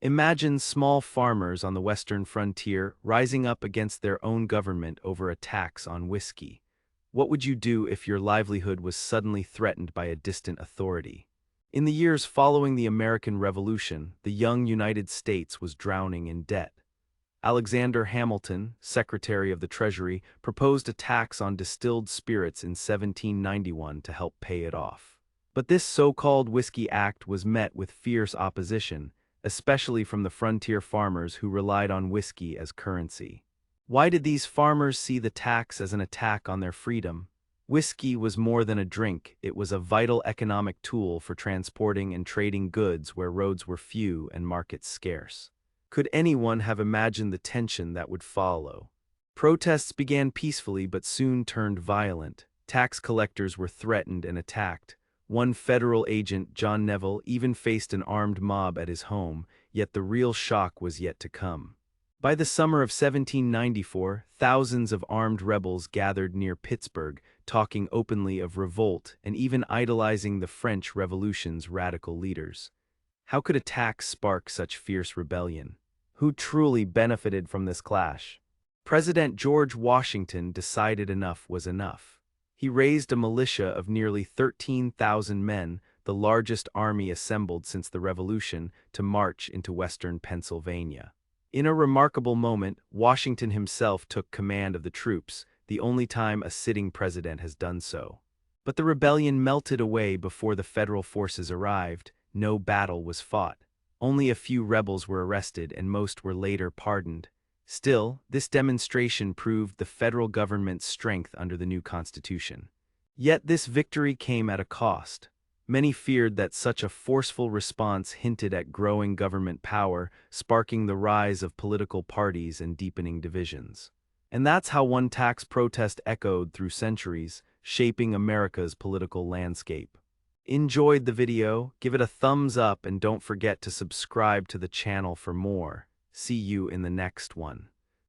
Imagine small farmers on the western frontier rising up against their own government over a tax on whiskey. What would you do if your livelihood was suddenly threatened by a distant authority? In the years following the American Revolution, the young United States was drowning in debt. Alexander Hamilton, Secretary of the Treasury, proposed a tax on distilled spirits in 1791 to help pay it off. But this so-called Whiskey Act was met with fierce opposition, especially from the frontier farmers who relied on whiskey as currency. Why did these farmers see the tax as an attack on their freedom? Whiskey was more than a drink, it was a vital economic tool for transporting and trading goods where roads were few and markets scarce. Could anyone have imagined the tension that would follow? Protests began peacefully but soon turned violent. Tax collectors were threatened and attacked. One federal agent, John Neville, even faced an armed mob at his home, yet the real shock was yet to come. By the summer of 1794, thousands of armed rebels gathered near Pittsburgh, talking openly of revolt and even idolizing the French Revolution's radical leaders. How could a tax spark such fierce rebellion? Who truly benefited from this clash? President George Washington decided enough was enough. He raised a militia of nearly 13,000 men, the largest army assembled since the Revolution, to march into western Pennsylvania. In a remarkable moment, Washington himself took command of the troops, the only time a sitting president has done so. But the rebellion melted away before the federal forces arrived. No battle was fought. Only a few rebels were arrested and most were later pardoned. Still, this demonstration proved the federal government's strength under the new Constitution. Yet this victory came at a cost. Many feared that such a forceful response hinted at growing government power, sparking the rise of political parties and deepening divisions. And that's how one tax protest echoed through centuries, shaping America's political landscape. Enjoyed the video? Give it a thumbs up and don't forget to subscribe to the channel for more. See you in the next one.